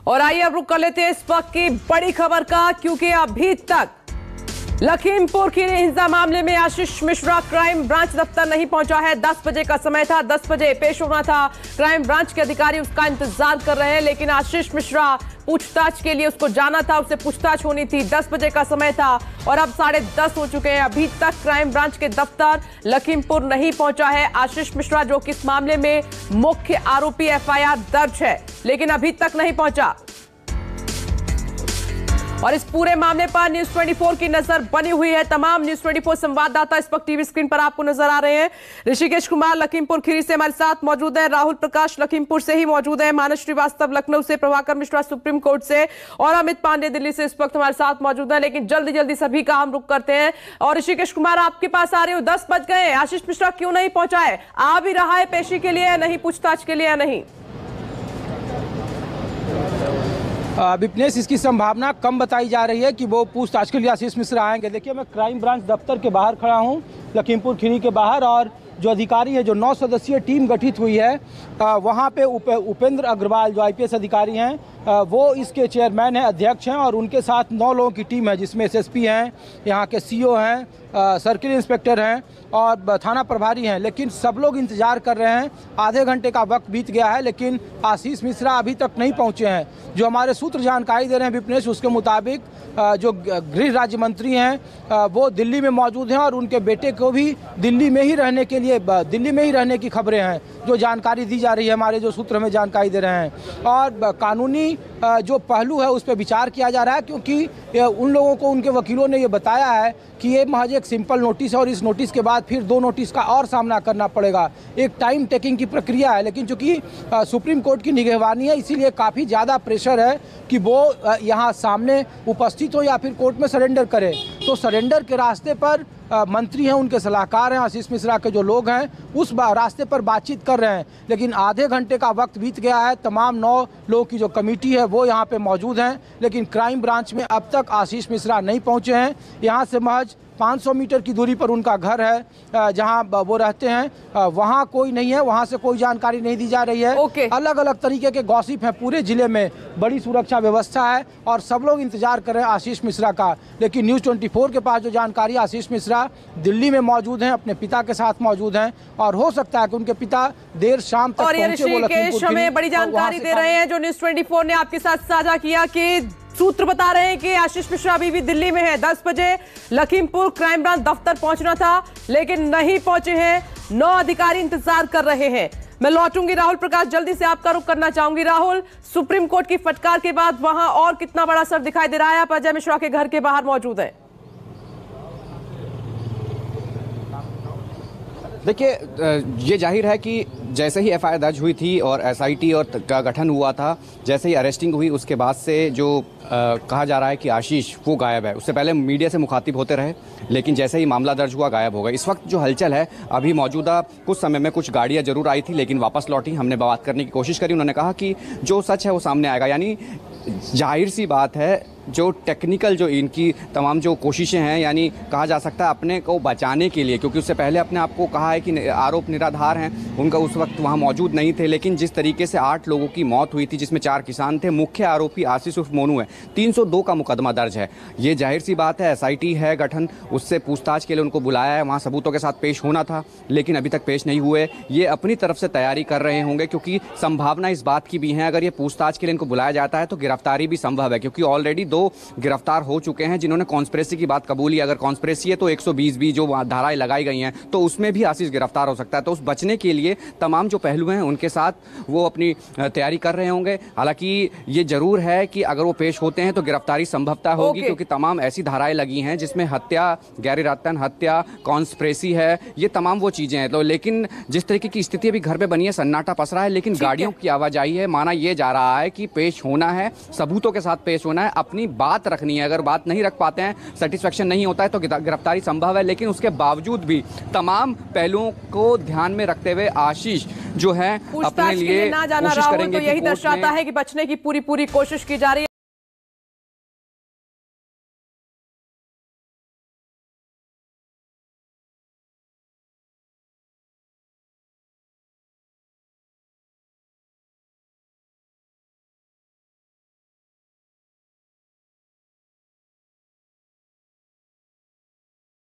और आइए अब रुक कर लेते हैं इस वक्त की बड़ी खबर का, क्योंकि अभी तक लखीमपुर खीरी हिंसा मामले में आशीष मिश्रा क्राइम ब्रांच दफ्तर नहीं पहुंचा है। 10 बजे का समय था, 10 बजे पेश होना था। क्राइम ब्रांच के अधिकारी उसका इंतजार कर रहे हैं, लेकिन आशीष मिश्रा पूछताछ के लिए उसको जाना था, उससे पूछताछ होनी थी। 10 बजे का समय था और अब 10:30 हो चुके हैं। अभी तक क्राइम ब्रांच के दफ्तर लखीमपुर नहीं पहुंचा है आशीष मिश्रा, जो कि इस मामले में मुख्य आरोपी। FIR दर्ज है, लेकिन अभी तक नहीं पहुंचा। और इस पूरे मामले पर न्यूज 24 की नजर बनी हुई है। तमाम न्यूज 24 संवाददाता इस वक्त टीवी स्क्रीन पर आपको नजर आ रहे हैं। ऋषिकेश कुमार लखीमपुर खीरी से हमारे साथ मौजूद है, राहुल प्रकाश लखीमपुर से ही मौजूद है, मानस श्रीवास्तव लखनऊ से, प्रभाकर मिश्रा सुप्रीम कोर्ट से और अमित पांडे दिल्ली से इस वक्त हमारे साथ मौजूद है। लेकिन जल्दी जल्दी सभी का हम रुख करते हैं और ऋषिकेश कुमार आपके पास आ रहे हो। 10 बज गए, आशीष मिश्रा क्यों नहीं पहुंचा है? आ भी रहा है पेशी के लिए या नहीं, पूछताछ के लिए या नहीं? विपनेश, इसकी संभावना कम बताई जा रही है कि वो पूछताछ के लिए आशीष मिश्रा आएंगे। देखिए, मैं क्राइम ब्रांच दफ्तर के बाहर खड़ा हूं, लखीमपुर खीरी के बाहर, और जो अधिकारी है, जो 9 सदस्यीय टीम गठित हुई है, वहाँ पे उपेंद्र अग्रवाल जो IPS अधिकारी हैं, वो इसके चेयरमैन हैं, अध्यक्ष हैं, और उनके साथ 9 लोगों की टीम है, जिसमें SSP हैं, यहाँ के CO हैं, सर्किल इंस्पेक्टर हैं और थाना प्रभारी हैं। लेकिन सब लोग इंतजार कर रहे हैं। आधे घंटे का वक्त बीत गया है, लेकिन आशीष मिश्रा अभी तक नहीं पहुंचे हैं। जो हमारे सूत्र जानकारी दे रहे हैं विपनेश, उसके मुताबिक जो गृह राज्य मंत्री हैं वो दिल्ली में मौजूद हैं और उनके बेटे को भी दिल्ली में ही रहने की खबरें हैं, जो जानकारी दी जा रही है। हमारे जो सूत्र हमें जानकारी दे रहे हैं, और कानूनी जो पहलू है उस पर विचार किया जा रहा है, क्योंकि उन लोगों को, उनके वकीलों ने ये बताया है कि ये महज एक सिंपल नोटिस है और इस नोटिस के बाद फिर 2 नोटिस का और सामना करना पड़ेगा। एक टाइम टेकिंग की प्रक्रिया है, लेकिन चूंकि सुप्रीम कोर्ट की निगरानी है, इसीलिए काफ़ी ज़्यादा प्रेशर है कि वो यहाँ सामने उपस्थित हो या फिर कोर्ट में सरेंडर करे। तो सरेंडर के रास्ते पर मंत्री हैं, उनके सलाहकार हैं, आशीष मिश्रा के जो लोग हैं, उस रास्ते पर बातचीत कर रहे हैं। लेकिन आधे घंटे का वक्त बीत गया है। तमाम 9 लोगों की जो कमेटी है वो यहाँ पे मौजूद हैं, लेकिन क्राइम ब्रांच में अब तक आशीष मिश्रा नहीं पहुँचे हैं। यहाँ से महज 500 मीटर की दूरी पर उनका घर है, जहां वो रहते हैं। वहां कोई नहीं है, वहां से कोई जानकारी नहीं दी जा रही है। अलग अलग तरीके के गॉसिप हैं, पूरे जिले में बड़ी सुरक्षा व्यवस्था है और सब लोग इंतजार कर रहे हैं आशीष मिश्रा का। लेकिन न्यूज़ 24 के पास जो जानकारी, आशीष मिश्रा दिल्ली में मौजूद हैं, अपने पिता के साथ मौजूद हैं, और हो सकता है कि उनके पिता देर शाम तक पहुंचे। हमें बड़ी जानकारी दे रहे हैं जो न्यूज़ 24 ने आपके साथ साझा किया, कि सूत्र बता रहे हैं कि आशीष मिश्रा अभी भी दिल्ली में है। 10 बजे लखीमपुर क्राइम ब्रांच दफ्तर पहुंचना था, लेकिन नहीं पहुंचे हैं। 9 अधिकारी इंतजार कर रहे हैं। मैं लौटूंगी राहुल प्रकाश, जल्दी से आपका रुख करना चाहूंगी। राहुल, सुप्रीम कोर्ट की फटकार के बाद वहां और कितना बड़ा असर दिखाई दे रहा है? आप अजय मिश्रा के घर के बाहर मौजूद है। देखिए, ये जाहिर है कि जैसे ही FIR दर्ज हुई थी और SIT का गठन हुआ था, जैसे ही अरेस्टिंग हुई, उसके बाद से जो कहा जा रहा है कि आशीष वो गायब है। उससे पहले मीडिया से मुखातिब होते रहे, लेकिन जैसे ही मामला दर्ज हुआ गायब हो गए। इस वक्त जो हलचल है, अभी मौजूदा कुछ समय में कुछ गाड़ियां जरूर आई थी, लेकिन वापस लौटी। हमने बात करने की कोशिश करी, उन्होंने कहा कि जो सच है वो सामने आएगा। यानी जाहिर सी बात है, जो टेक्निकल जो इनकी तमाम जो कोशिशें हैं, यानी कहा जा सकता है अपने को बचाने के लिए, क्योंकि उससे पहले अपने आप को कहा है कि आरोप निराधार हैं, उनका उस वक्त वहाँ मौजूद नहीं थे। लेकिन जिस तरीके से 8 लोगों की मौत हुई थी, जिसमें 4 किसान थे, मुख्य आरोपी आशीष उर्फ मोनू है, 302 का मुकदमा दर्ज है। ये जाहिर सी बात है, SIT है गठन, उससे पूछताछ के लिए उनको बुलाया है, वहाँ सबूतों के साथ पेश होना था, लेकिन अभी तक पेश नहीं हुए। ये अपनी तरफ से तैयारी कर रहे होंगे, क्योंकि संभावना इस बात की भी है, अगर ये पूछताछ के लिए इनको बुलाया जाता है तो गिरफ्तारी भी संभव है, क्योंकि ऑलरेडी 2 गिरफ्तार हो चुके हैं जिन्होंने कॉन्स्पिरेसी की बात कबूली। अगर कॉन्स्पिरेसी है तो 120 जो धाराएं लगाई गई हैं, तो उसमें भी आशीष गिरफ्तार हो सकता है। तो उस बचने के लिए तमाम जो पहलू हैं उनके साथ वो अपनी तैयारी कर रहे होंगे। हालांकि ये जरूर है कि अगर वो पेश होते हैं तो गिरफ्तारी संभवतः होगी, क्योंकि तमाम ऐसी धाराएं लगी हैं जिसमें हत्या, गैर इरादतन हत्या, कॉन्स्पिरेसी है, ये तमाम वो चीजें हैं। तो लेकिन जिस तरीके की स्थिति अभी घर पे बनी है, सन्नाटा पसरा है, लेकिन गाड़ियों की आवाजाही है। माना यह जा रहा है कि पेश होना है, सबूतों के साथ पेश होना है, अपनी बात रखनी है। अगर बात नहीं रख पाते हैं, सेटिस्फेक्शन नहीं होता है, तो गिरफ्तारी संभव है। लेकिन उसके बावजूद भी तमाम पहलुओं को ध्यान में रखते हुए आशीष जो है अपने लिए ना जाना, राहुल, तो यही दर्शाता है कि बचने की पूरी कोशिश की जा रही है।